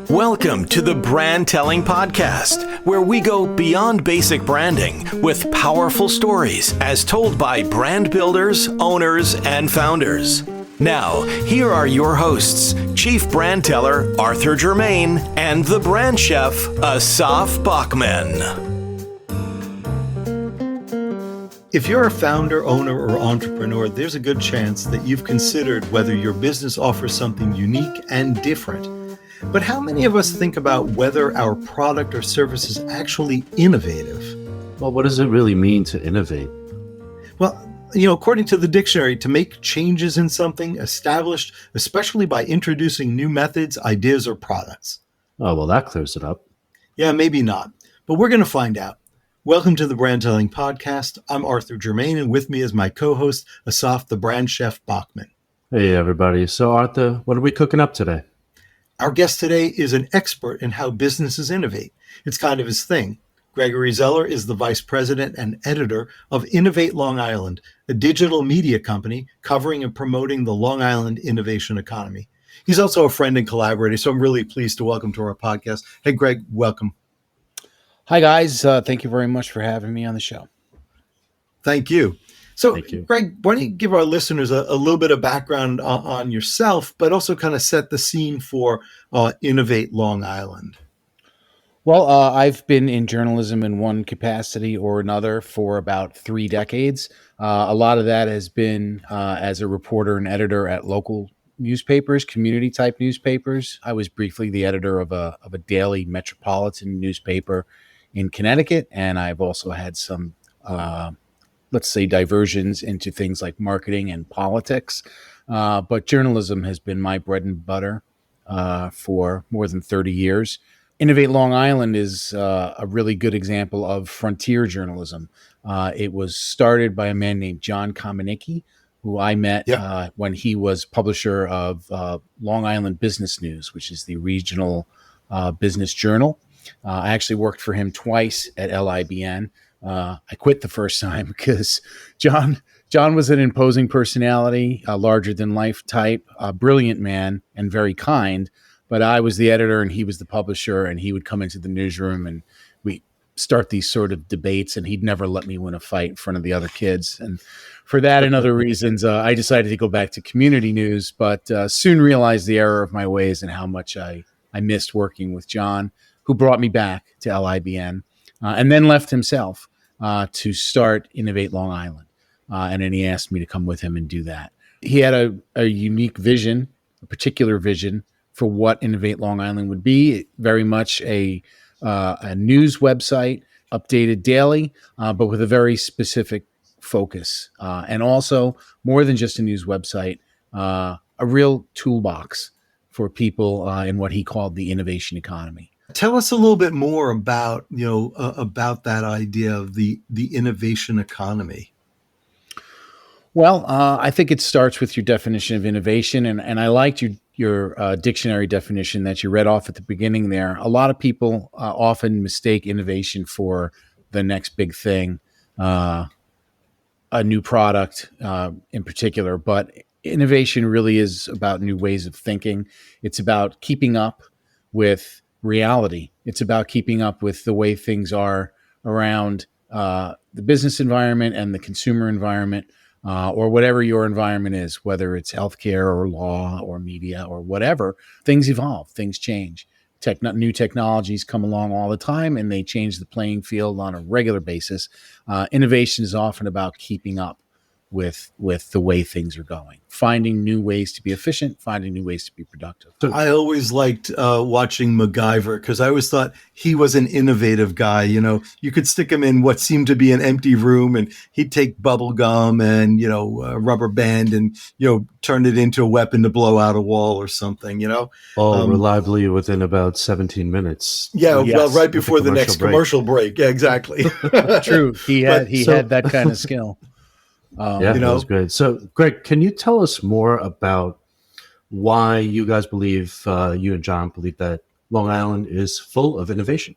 Welcome to the Brand Telling Podcast, where we go beyond basic branding with powerful stories as told by brand builders, owners, and founders. Now, here are your hosts, Chief Brand Teller Arthur Germain and the Brand Chef Asaf Bachman. If you're a founder, owner, or entrepreneur, there's a good chance that you've considered whether your business offers something unique and different. But how many of us think about whether our product or service is actually innovative? Well, what does it really mean to innovate? Well, according to the dictionary, to make changes in something established, especially by introducing new methods, ideas, or products. Oh, well, that clears it up. Yeah, maybe not, but we're going to find out. Welcome to the Brand Telling Podcast. I'm Arthur Germain, and with me is my co-host, Asaf the Brand Chef Bachman. Hey, everybody. So, Arthur, what are we cooking up today? Our guest today is an expert in how businesses innovate. It's kind of his thing. Gregory Zeller is the vice president and editor of Innovate Long Island, a digital media company covering and promoting the Long Island innovation economy. He's also a friend and collaborator, so I'm really pleased to welcome to our podcast. Hey, Greg, welcome. Hi, guys. Thank you very much for having me on the show. Thank you. So, Thank you. Greg, why don't you give our listeners a little bit of background on yourself, but also kind of set the scene for Innovate Long Island? Well, I've been in journalism in one capacity or another for about 3 decades. A lot of that has been as a reporter and editor at local newspapers, community-type newspapers. I was briefly the editor of a daily metropolitan newspaper in Connecticut, and I've also had some, let's say, diversions into things like marketing and politics. But journalism has been my bread and butter for more than 30 years. Innovate Long Island is a really good example of frontier journalism. It was started by a man named John Kamenicki, who I met when he was publisher of Long Island Business News, which is the regional business journal. I actually worked for him twice at LIBN. I quit the first time because John was an imposing personality, a larger than life type, a brilliant man, and very kind. But I was the editor and he was the publisher, and he would come into the newsroom and we start these sort of debates, and he'd never let me win a fight in front of the other kids. And for that and other reasons, I decided to go back to community news, but soon realized the error of my ways and how much I missed working with John, who brought me back to LIBN and then left himself to start Innovate Long Island. And then he asked me to come with him and do that. He had a unique vision, a particular vision for what Innovate Long Island would be. Very much a news website, updated daily, but with a very specific focus. And also, more than just a news website, a real toolbox for people in what he called the innovation economy. Tell us a little bit more about about that idea of the innovation economy. Well, I think it starts with your definition of innovation, and I liked your dictionary definition that you read off at the beginning there. A lot of people often mistake innovation for the next big thing, a new product in particular, but innovation really is about new ways of thinking. It's about keeping up with reality. It's about keeping up with the way things are around the business environment and the consumer environment, or whatever your environment is, whether it's healthcare or law or media or whatever. Things evolve, things change. New technologies come along all the time, and they change the playing field on a regular basis. Innovation is often about keeping up with the way things are going, finding new ways to be efficient, finding new ways to be productive. I always liked watching MacGyver because I always thought he was an innovative guy. You could stick him in what seemed to be an empty room, and he'd take bubble gum and a rubber band and turn it into a weapon to blow out a wall or something. All reliably within about 17 minutes. Yeah, Yes. well, right before the next commercial break. Yeah, exactly. True, he had that kind of skill. That was great. So, Greg, can you tell us more about why you guys believe, you and John believe that Long Island is full of innovation?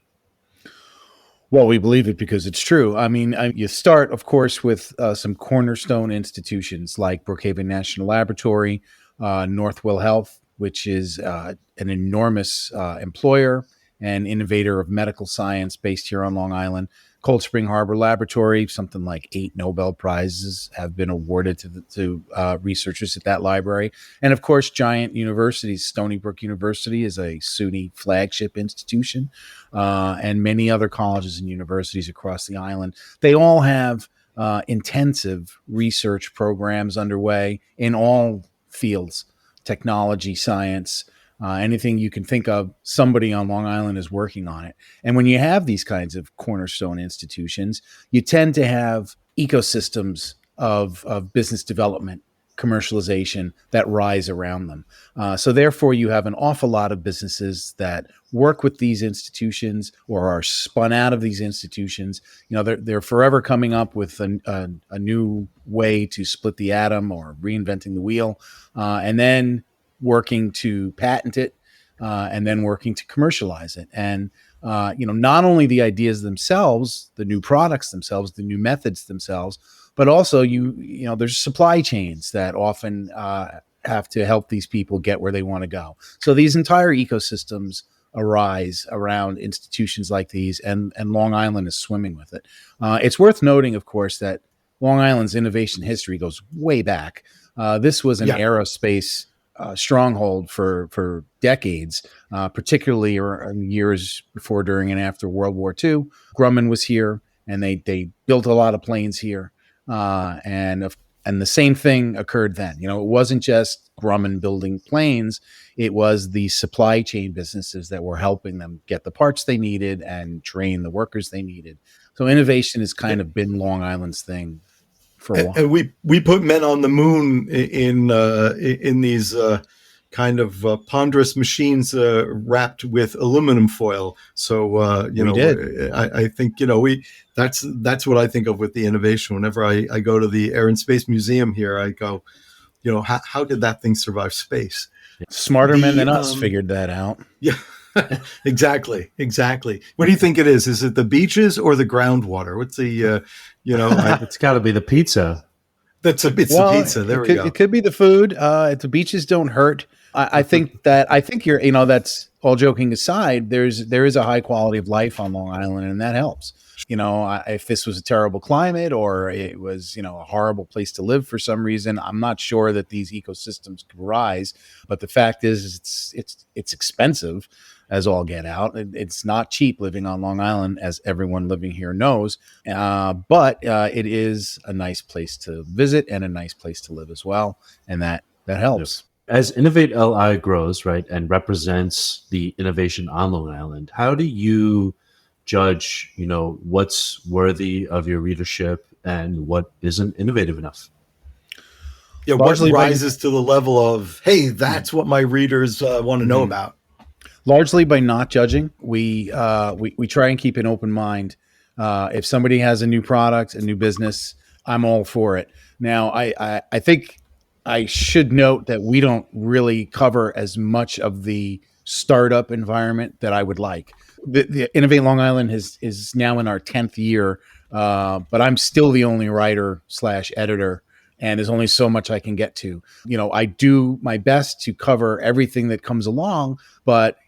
Well, we believe it because it's true. I mean, you start, of course, with some cornerstone institutions like Brookhaven National Laboratory, Northwell Health, which is an enormous employer and innovator of medical science based here on Long Island. Cold Spring Harbor Laboratory, something like 8 Nobel Prizes have been awarded to researchers at that library. And of course, giant universities. Stony Brook University is a SUNY flagship institution, and many other colleges and universities across the island. They all have intensive research programs underway in all fields: technology, science, anything you can think of, somebody on Long Island is working on it. And when you have these kinds of cornerstone institutions, you tend to have ecosystems of business development, commercialization that rise around them. So therefore, you have an awful lot of businesses that work with these institutions or are spun out of these institutions. They're forever coming up with a new way to split the atom or reinventing the wheel, and then working to patent it, and then working to commercialize it. And not only the ideas themselves, the new products themselves, the new methods themselves, but also there's supply chains that often have to help these people get where they want to go. So these entire ecosystems arise around institutions like these, and Long Island is swimming with it. It's worth noting, of course, that Long Island's innovation history goes way back. This was an aerospace stronghold for decades, particularly in years before, during, and after World War II. Grumman was here, and they built a lot of planes here, and the same thing occurred then. It wasn't just Grumman building planes; it was the supply chain businesses that were helping them get the parts they needed and train the workers they needed. So innovation has kind of been Long Island's thing for a while. And we put men on the moon in these kind of ponderous machines wrapped with aluminum foil. So I think that's what I think of with the innovation. Whenever I go to the Air and Space Museum here, I go, how did that thing survive space? Smarter men than us figured that out. Yeah. Exactly. What do you think it is? Is it the beaches or the groundwater? What's the, it's got to be the pizza. It's the pizza. There we go. It could be the food. If the beaches don't hurt, I think you're, that's all joking aside. There is a high quality of life on Long Island, and that helps. If this was a terrible climate or it was, a horrible place to live for some reason, I'm not sure that these ecosystems could rise. But the fact is, it's expensive as all get out. It's not cheap living on Long Island, as everyone living here knows. But it is a nice place to visit and a nice place to live as well, and that helps. As Innovate LI grows, right, and represents the innovation on Long Island, how do you judge, what's worthy of your readership and what isn't innovative enough? Yeah, what rises to the level of, hey, that's what my readers want to know about. Largely by not judging. We try and keep an open mind. If somebody has a new product, a new business, I'm all for it. Now, I think I should note that we don't really cover as much of the startup environment that I would like. The Innovate Long Island is now in our 10th year, but I'm still the only writer/editor, and there's only so much I can get to. I do my best to cover everything that comes along, but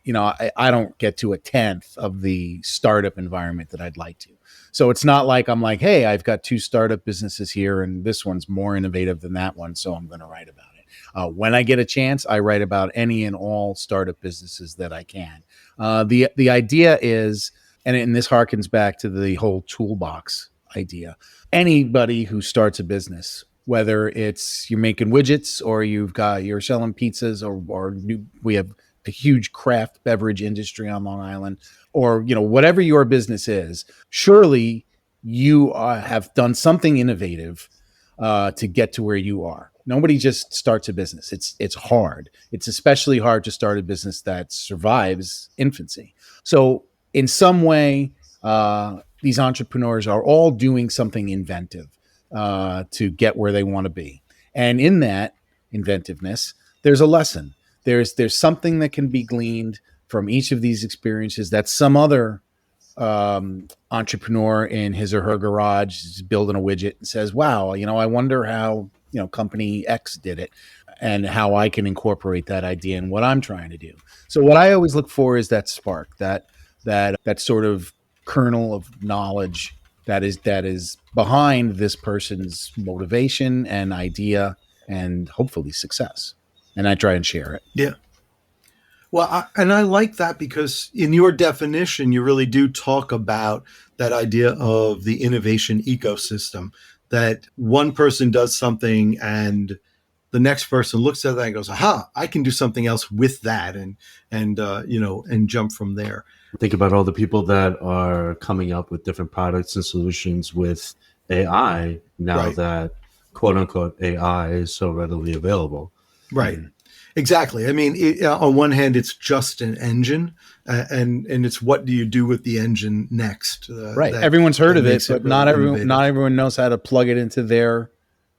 I don't get to a 10th of the startup environment that I'd like to. So it's not like I'm like, hey, I've got 2 startup businesses here, and this one's more innovative than that one, so I'm going to write about it. When I get a chance, I write about any and all startup businesses that I can. The idea is, and this harkens back to the whole toolbox idea. Anybody who starts a business, whether it's you're making widgets or you're selling pizzas or we have a huge craft beverage industry on Long Island, or whatever your business is, surely you have done something innovative to get to where you are. Nobody just starts a business. It's hard. It's especially hard to start a business that survives infancy. So in some way, these entrepreneurs are all doing something inventive to get where they want to be. And in that inventiveness, there's a lesson. There's something that can be gleaned from each of these experiences that some other entrepreneur in his or her garage is building a widget and says, wow, I wonder how company X did it. and how I can incorporate that idea in what I'm trying to do. So what I always look for is that spark, that sort of kernel of knowledge that is behind this person's motivation and idea and hopefully success. And I try and share it. Yeah. Well, I like that because in your definition, you really do talk about that idea of the innovation ecosystem, that one person does something and the next person looks at that and goes, aha, I can do something else with that and jump from there. Think about all the people that are coming up with different products and solutions with AI now Right. that quote unquote AI is so readily available. Right. Exactly. I mean, on one hand, it's just an engine, and it's what do you do with the engine next? Right. Everyone's heard of it, makes but really not innovative. everyone knows how to plug it into their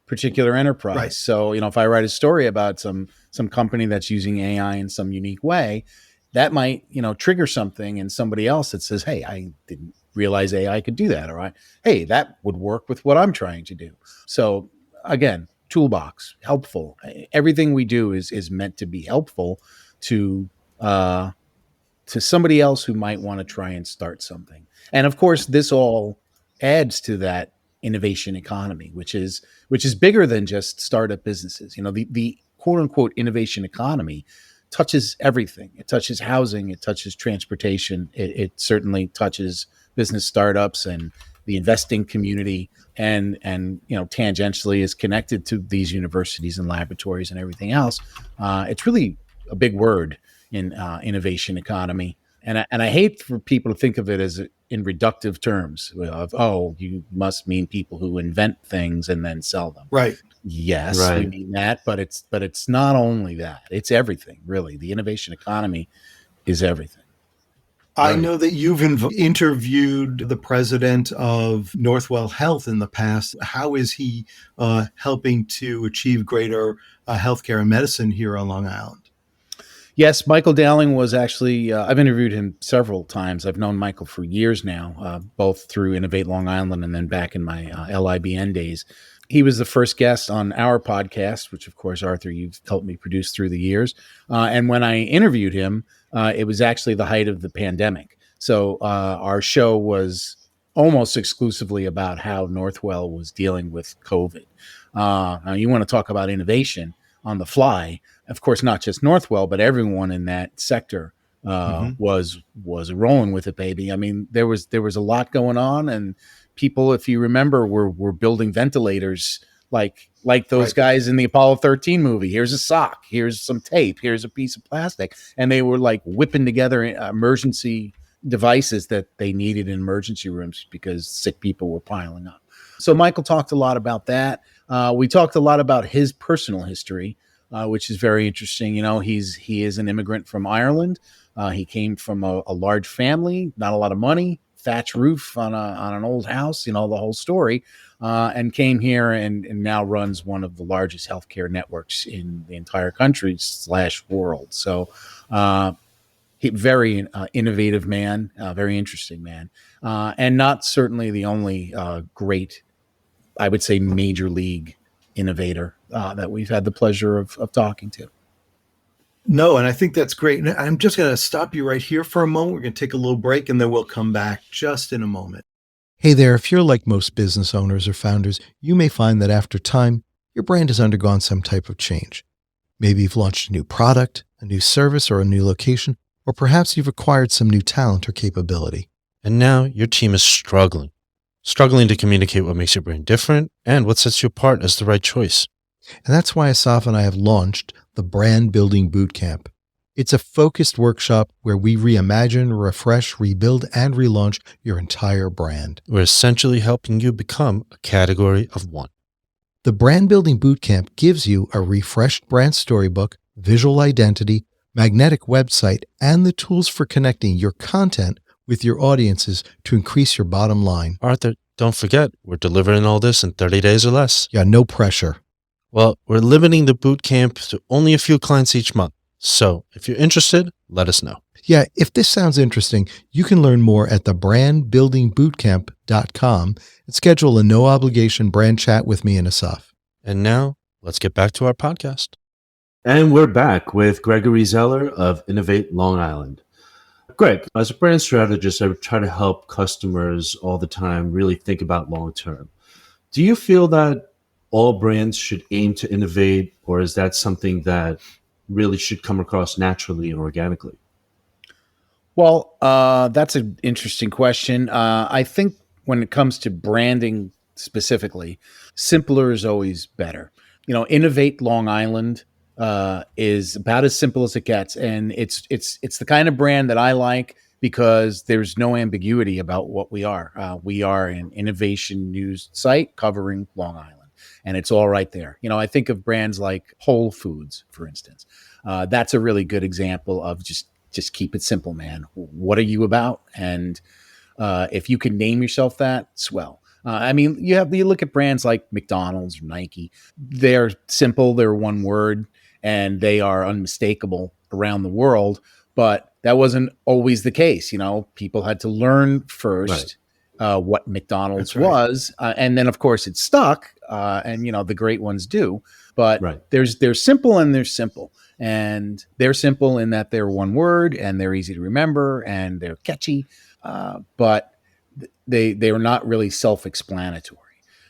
particular enterprise. Right. So, if I write a story about some company that's using AI in some unique way, that might, trigger something in somebody else that says, hey, I didn't realize AI could do that. Or hey, that would work with what I'm trying to do. So again, toolbox, helpful. Everything we do is meant to be helpful to somebody else who might want to try and start something. And of course, this all adds to that innovation economy, which is bigger than just startup businesses. The quote unquote innovation economy touches everything. It touches housing, it touches transportation, it certainly touches business startups and the investing community, and tangentially is connected to these universities and laboratories and everything else. It's really a big word in innovation economy, and I hate for people to think of it as in reductive terms of you must mean people who invent things and then sell them. Right. Yes, Right. we mean that, but it's not only that. It's everything, really. The innovation economy is everything. I know that you've interviewed the president of Northwell Health in the past. How is he helping to achieve greater healthcare and medicine here on Long Island? Yes, Michael Dowling was actually, I've interviewed him several times. I've known Michael for years now, both through Innovate Long Island and then back in my LIBN days. He was the first guest on our podcast, which, of course, Arthur, you've helped me produce through the years. And when I interviewed him, it was actually the height of the pandemic. So our show was almost exclusively about how Northwell was dealing with COVID. Now, you want to talk about innovation on the fly. Of course, not just Northwell, but everyone in that sector was rolling with it, baby. I mean, there was a lot going on, and people, if you remember, were building ventilators like those guys in the Apollo 13 movie. Here's a sock, here's some tape, here's a piece of plastic, and they were like whipping together emergency devices that they needed in emergency rooms because sick people were piling up. So Michael talked a lot about that. We talked a lot about his personal history, which is very interesting. He is an immigrant from Ireland. He came from a large family, not a lot of money, thatch roof on an old house, the whole story, and came here and now runs one of the largest healthcare networks in the entire country / world. So very innovative man, very interesting man, and not certainly the only great, I would say, major league innovator that we've had the pleasure of talking to. No, and I think that's great. I'm just going to stop you right here for a moment. We're going to take a little break, and then we'll come back just in a moment. Hey there, if you're like most business owners or founders, you may find that after time, your brand has undergone some type of change. Maybe you've launched a new product, a new service, or a new location, or perhaps you've acquired some new talent or capability. And now your team is struggling to communicate what makes your brand different and what sets you apart as the right choice. And that's why Asaf and I have launched the Brand Building Bootcamp. It's a focused workshop where we reimagine, refresh, rebuild, and relaunch your entire brand. We're essentially helping you become a category of one. The Brand Building Bootcamp gives you a refreshed brand storybook, visual identity, magnetic website, and the tools for connecting your content with your audiences to increase your bottom line. Arthur, don't forget, we're delivering all this in 30 days or less. Yeah, no pressure. Well, we're limiting the bootcamp to only a few clients each month. So if you're interested, let us know. Yeah, if this sounds interesting, you can learn more at thebrandbuildingbootcamp.com and schedule a no-obligation brand chat with me and Asaf. And now, let's get back to our podcast. And we're back with Gregory Zeller of Innovate Long Island. Greg, as a brand strategist, I try to help customers all the time really think about long term. Do you feel that all brands should aim to innovate, or is that something that really should come across naturally and organically? Well, that's an interesting question. I think when it comes to branding specifically, simpler is always better. Innovate Long Island is about as simple as it gets, and it's the kind of brand that I like because there's no ambiguity about what we are. We are an innovation news site covering Long Island, and it's all right there. I think of brands like Whole Foods, for instance. That's a really good example of just keep it simple, man. What are you about? And if you can name yourself that, swell. You look at brands like McDonald's or Nike. They're simple. They're one word, and they are unmistakable around the world. But that wasn't always the case. People had to learn first what McDonald's was, and then of course it stuck. And the great ones do. But there's simple and there's simple. And they're simple in that they're one word and they're easy to remember and they're catchy, but they're not really self-explanatory.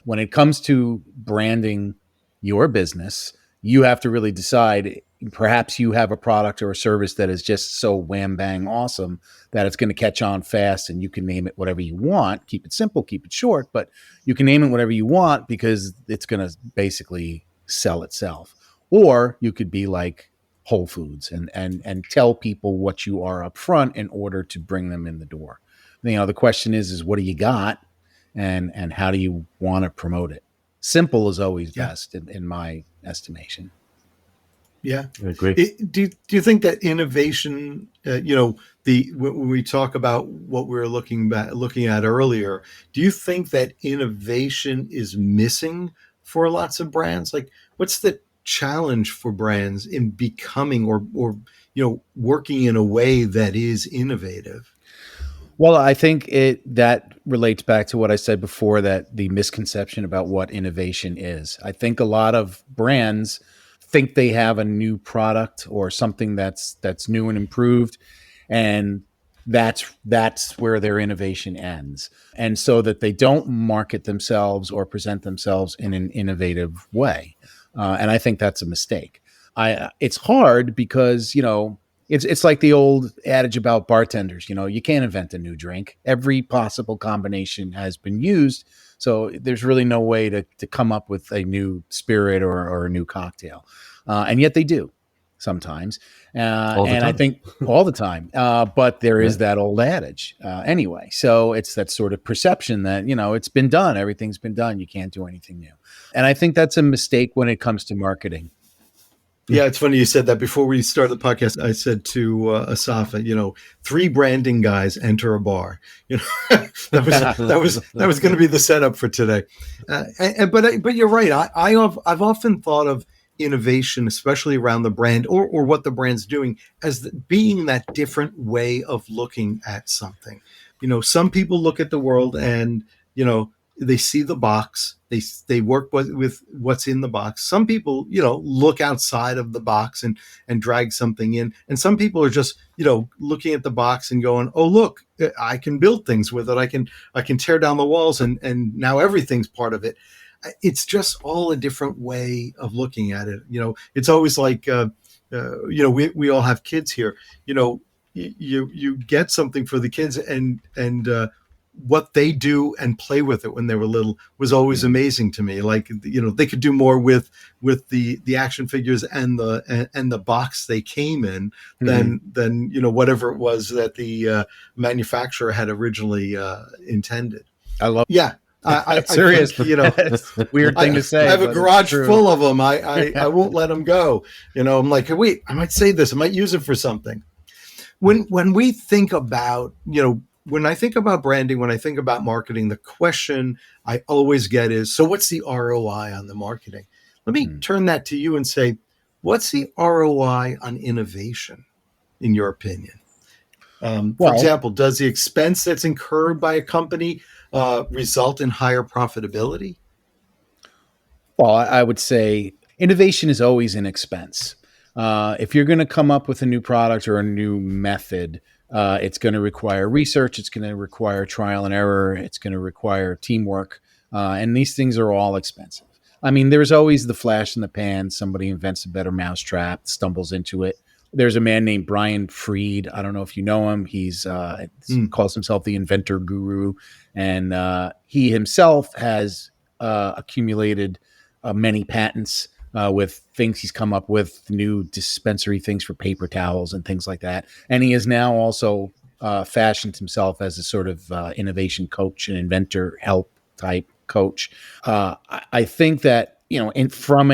When it comes to branding your business, you have to really decide. Perhaps you have a product or a service that is just so wham bang awesome that it's going to catch on fast, and you can name it whatever you want. Keep it simple, keep it short, but you can name it whatever you want because it's going to basically sell itself. Or you could be like Whole Foods and tell people what you are up front in order to bring them in the door. The question is what do you got, and how do you want to promote it? Simple is always best in my estimation. Yeah, I agree. Do you think that innovation, when we talk about what we were looking at earlier, do you think that innovation is missing for lots of brands? Like, what's the challenge for brands in becoming or working in a way that is innovative? Well, I think that relates back to what I said before, that the misconception about what innovation is. I think a lot of brands think they have a new product or something that's new and improved, and that's where their innovation ends. And so that they don't market themselves or present themselves in an innovative way. And I think that's a mistake. It's hard because, it's like the old adage about bartenders. You can't invent a new drink. Every possible combination has been used. So there's really no way to come up with a new spirit or a new cocktail. And yet they do sometimes. And I think all the time. But there is that old adage anyway. So it's that sort of perception that, it's been done. Everything's been done. You can't do anything new. And I think that's a mistake when it comes to marketing. Yeah, it's funny you said that. Before we started the podcast, I said to Asafa, 3 branding guys enter a bar. that was going to be the setup for today. But you're right. I've often thought of innovation, especially around the brand or what the brand's doing, as being that different way of looking at something. Some people look at the world and they see the box. They work with what's in the box. Some people, look outside of the box and drag something in. And some people are just, looking at the box and going, "Oh, look, I can build things with it. I can tear down the walls and now everything's part of it." It's just all a different way of looking at it. It's always like, we all have kids here. You get something for the kids and what they do and play with it when they were little was always amazing to me. Like, they could do more with the action figures and the box they came in than whatever it was that the manufacturer had originally intended. I love. Yeah. I'm serious. It's a weird thing to say. I have a garage full of them. I won't let them go. I'm like, wait, I might say this. I might use it for something. When we think about, when I think about branding, when I think about marketing, the question I always get is, so what's the ROI on the marketing? Let me turn that to you and say, what's the ROI on innovation, in your opinion? For example, does the expense that's incurred by a company result in higher profitability? Well, I would say innovation is always an expense. If you're going to come up with a new product or a new method, it's going to require research. It's going to require trial and error. It's going to require teamwork. And these things are all expensive. I mean, there's always the flash in the pan. Somebody invents a better mousetrap, stumbles into it. There's a man named Brian Freed. I don't know if you know him. He's calls himself the inventor guru. And he himself has accumulated many patents with things he's come up with, new dispensary things for paper towels and things like that. And he has now also fashioned himself as a sort of innovation coach and inventor help type coach. I think that, from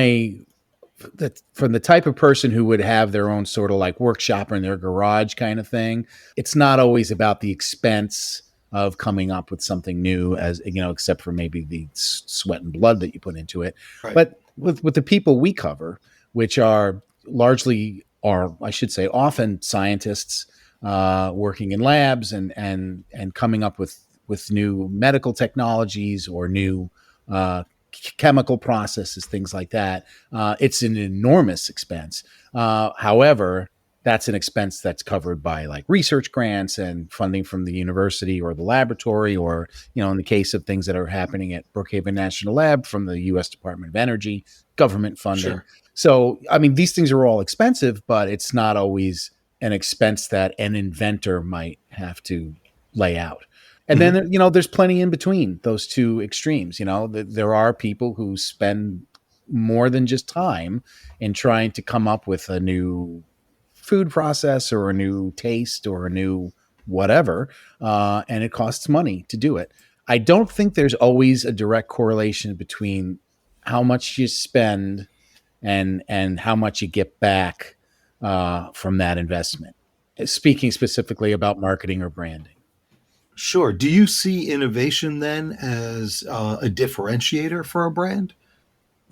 the type of person who would have their own sort of like workshop in their garage kind of thing, it's not always about the expense of coming up with something new, as except for maybe the sweat and blood that you put into it. Right. But with the people we cover, which are largely, or I should say often, scientists working in labs and coming up with new medical technologies or new chemical processes, things like that. It's an enormous expense. However, that's an expense that's covered by like research grants and funding from the university or the laboratory, or, in the case of things that are happening at Brookhaven National Lab, from the U.S. Department of Energy, government funding. Sure. So, I mean, these things are all expensive, but it's not always an expense that an inventor might have to lay out. And then, there's plenty in between those two extremes. There are people who spend more than just time in trying to come up with a new food process or a new taste or a new whatever, and it costs money to do it. I don't think there's always a direct correlation between how much you spend and how much you get back from that investment, speaking specifically about marketing or branding. Sure. Do you see innovation then as a differentiator for a brand?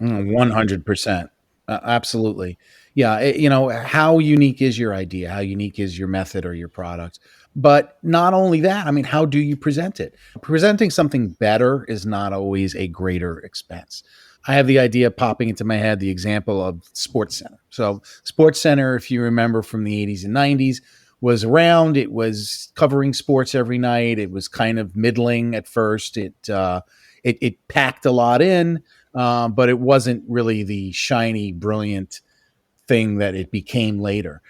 100%. Absolutely. Yeah. How unique is your idea? How unique is your method or your product? But not only that, I mean, how do you present it? Presenting something better is not always a greater expense. I have the idea popping into my head, the example of Sports Center. So Sports Center, if you remember from the 80s and 90s, was around. It was covering sports every night. It was kind of middling at first. It packed a lot in, but it wasn't really the shiny, brilliant thing that it became later.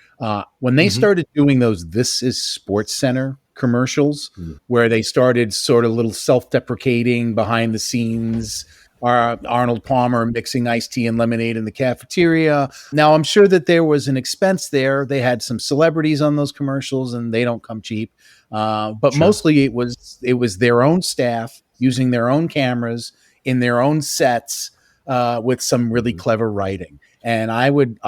When they started doing those "This is Sports Center" commercials, where they started sort of little self-deprecating behind the scenes, Arnold Palmer mixing iced tea and lemonade in the cafeteria. Now, I'm sure that there was an expense there. They had some celebrities on those commercials, and they don't come cheap. But sure, mostly it was their own staff using their own cameras in their own sets with some really clever writing. And I would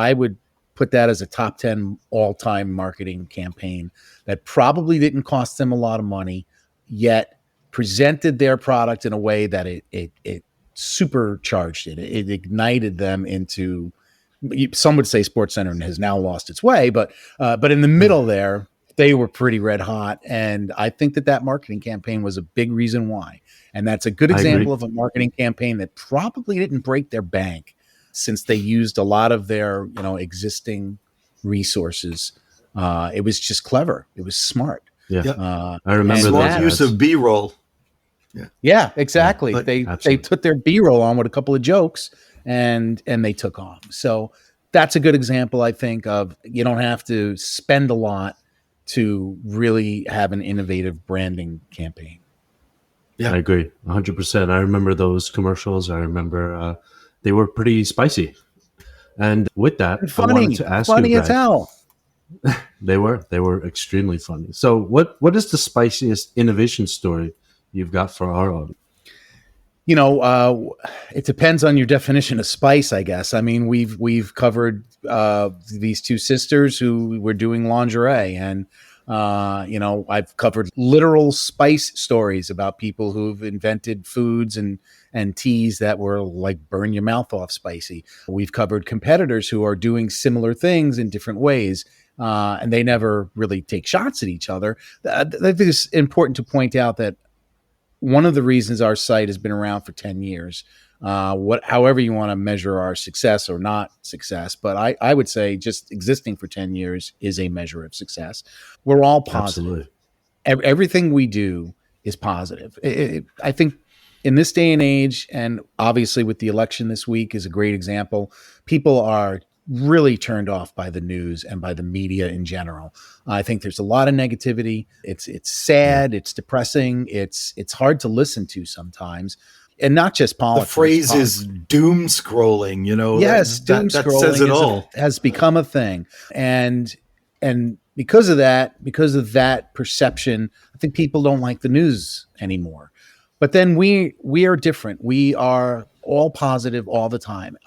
put that as a top 10 all-time marketing campaign that probably didn't cost them a lot of money, yet presented their product in a way that it supercharged it. It ignited them into, some would say Sports Center has now lost its way, but in the middle there, they were pretty red hot. And I think that marketing campaign was a big reason why. And that's a good example of a marketing campaign that probably didn't break their bank, since they used a lot of their, existing resources. It was just clever. It was smart. Yeah. I remember that use of B-roll. Yeah, exactly. Yeah, they put their B-roll on with a couple of jokes and they took off. So that's a good example, I think, of you don't have to spend a lot to really have an innovative branding campaign. Yeah, I agree 100%. I remember those commercials. I remember they were pretty spicy. And with that, and funny, I wanted to ask funny you, Greg, as hell. They were extremely funny. So what is the spiciest innovation story you've got for our audience? It depends on your definition of spice, I guess. I mean, we've covered these two sisters who were doing lingerie, and I've covered literal spice stories about people who've invented foods and teas that were like burn your mouth off spicy. We've covered competitors who are doing similar things in different ways, and they never really take shots at each other. I think it's important to point out that one of the reasons our site has been around for 10 years However you want to measure our success or not success. But I would say just existing for 10 years is a measure of success. We're all positive. Absolutely. Everything we do is positive. I think in this day and age, and obviously with the election this week is a great example, people are really turned off by the news and by the media in general. I think there's a lot of negativity. It's sad, it's depressing, it's hard to listen to sometimes. And not just The politics. phrase is doom scrolling, Yes, doom that scrolling says it all. has become a thing, and because of that perception, I think people don't like the news anymore. But then we are different. We are all positive all the time.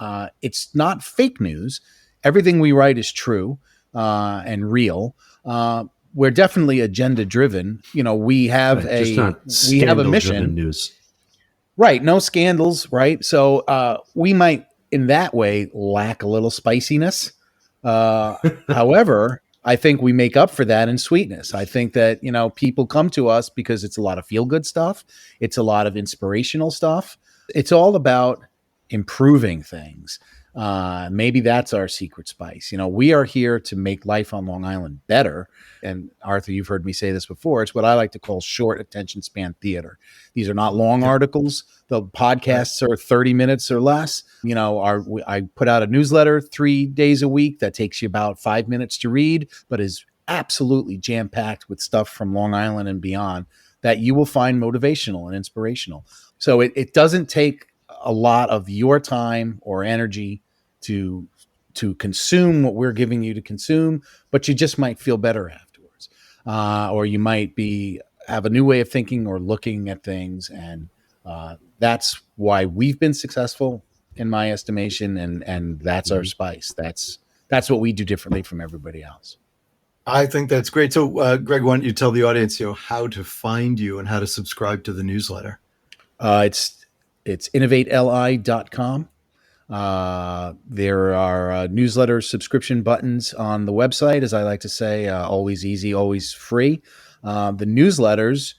It's not fake news. Everything we write is true and real. We're definitely agenda driven. We have Right, just not we have a scandal-driven mission. news. Right. No scandals. Right. So we might, in that way, lack a little spiciness. However, I think we make up for that in sweetness. I think that, people come to us because it's a lot of feel good stuff. It's a lot of inspirational stuff. It's all about improving things. Maybe that's our secret spice. We are here to make life on Long Island better. And Arthur, you've heard me say this before. It's what I like to call short attention span theater. These are not long articles. The podcasts are 30 minutes or less. I put out a newsletter 3 days a week that takes you about 5 minutes to read, but is absolutely jam-packed with stuff from Long Island and beyond that you will find motivational and inspirational. So it doesn't take a lot of your time or energy to consume what we're giving you to consume, but you just might feel better afterwards. Or you might have a new way of thinking or looking at things. And that's why we've been successful in my estimation. And that's our spice. That's what we do differently from everybody else. I think that's great. So, Greg, why don't you tell the audience, how to find you and how to subscribe to the newsletter? It's innovateli.com. There are newsletter subscription buttons on the website, as I like to say, always easy, always free. The newsletters,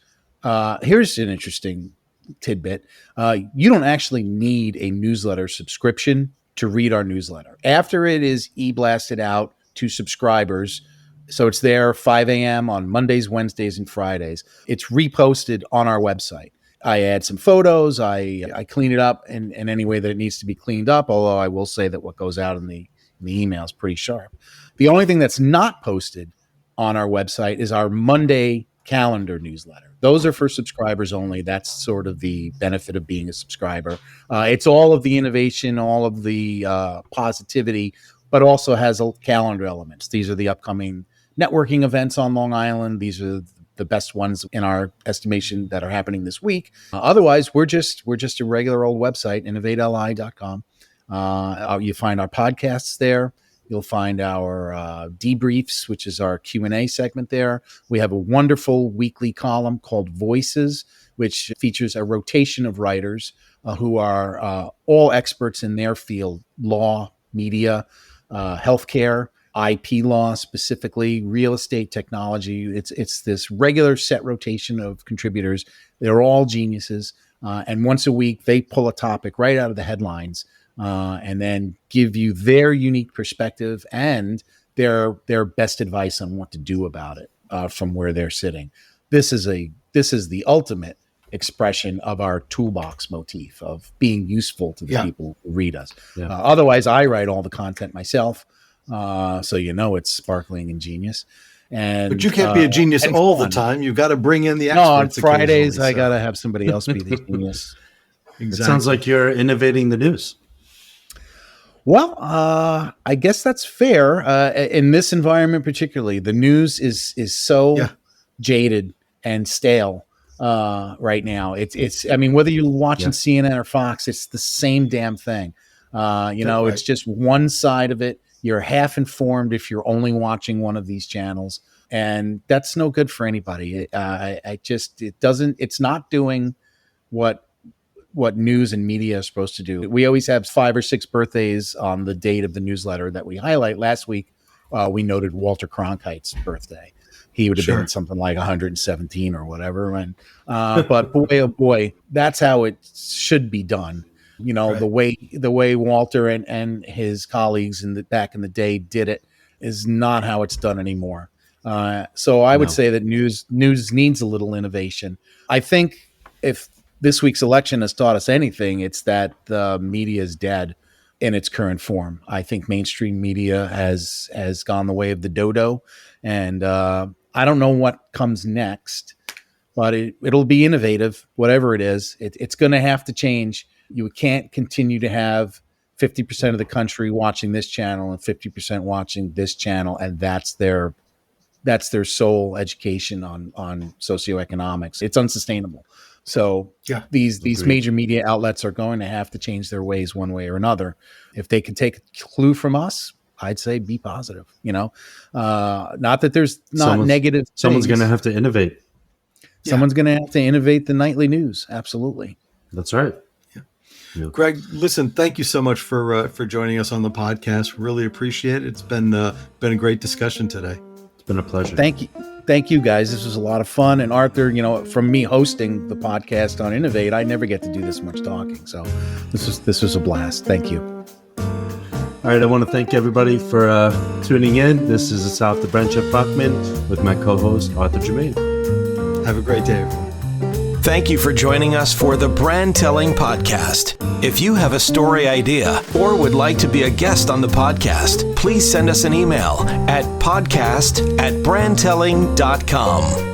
here's an interesting tidbit. You don't actually need a newsletter subscription to read our newsletter. After it is e-blasted out to subscribers, so it's there 5 a.m. on Mondays, Wednesdays, and Fridays. It's reposted on our website. I add some photos. I clean it up in any way that it needs to be cleaned up, although I will say that what goes out in the email is pretty sharp. The only thing that's not posted on our website is our Monday calendar newsletter. Those are for subscribers only. That's sort of the benefit of being a subscriber. It's all of the innovation, all of the positivity, but also has calendar elements. These are the upcoming networking events on Long Island. These are the best ones in our estimation that are happening this week. Otherwise, we're just a regular old website, innovateli.com. You find our podcasts there. You'll find our debriefs, which is our Q&A segment there. We have a wonderful weekly column called Voices, which features a rotation of writers who are all experts in their field: law, media, healthcare, IP law, specifically real estate, technology. It's this regular set rotation of contributors. They're all geniuses. And once a week, they pull a topic right out of the headlines and then give you their unique perspective and their best advice on what to do about it from where they're sitting. This is the ultimate expression of our toolbox motif of being useful to the people who read us. Yeah. Otherwise, I write all the content myself. So it's sparkling and genius. But you can't be a genius all the time. You've got to bring in the experts. No, on Fridays, I got to have somebody else be the genius. Exactly. It sounds like you're innovating the news. Well, I guess that's fair. In this environment particularly, the news is so jaded and stale right now. It's I mean, whether you're watching CNN or Fox, it's the same damn thing. It's just one side of it. You're half informed if you're only watching one of these channels, and that's no good for anybody. It's not doing what news and media is supposed to do. We always have 5 or 6 birthdays on the date of the newsletter that we highlight. Last week, we noted Walter Cronkite's birthday. He would have been something like 117 or whatever. And but boy, oh boy, that's how it should be done. Right. The way Walter and his colleagues back in the day did it is not how it's done anymore. So I would say that news needs a little innovation. I think if this week's election has taught us anything, it's that the media is dead in its current form. I think mainstream media has gone the way of the dodo, and I don't know what comes next, but it'll be innovative, whatever it is. It's going to have to change. You can't continue to have 50% of the country watching this channel and 50% watching this channel, and that's their sole education on socioeconomics. It's unsustainable. So these major media outlets are going to have to change their ways one way or another. If they can take a clue from us, I'd say be positive. Not that there's not negative. Someone's going to have to innovate. Someone's going to have to innovate the nightly news. Absolutely. That's right. Yeah. Greg, listen, thank you so much for joining us on the podcast. Really appreciate it. It's been a great discussion today. It's been a pleasure. Thank you guys. This was a lot of fun. And Arthur, from me hosting the podcast on Innovate, I never get to do this much talking. So this was a blast. Thank you. All right. I want to thank everybody for tuning in. This is the South of Brent Buckman with my co-host, Arthur Germain. Have a great day, everyone. Thank you for joining us for the Brand Telling Podcast. If you have a story idea or would like to be a guest on the podcast, please send us an email at podcast@brandtelling.com.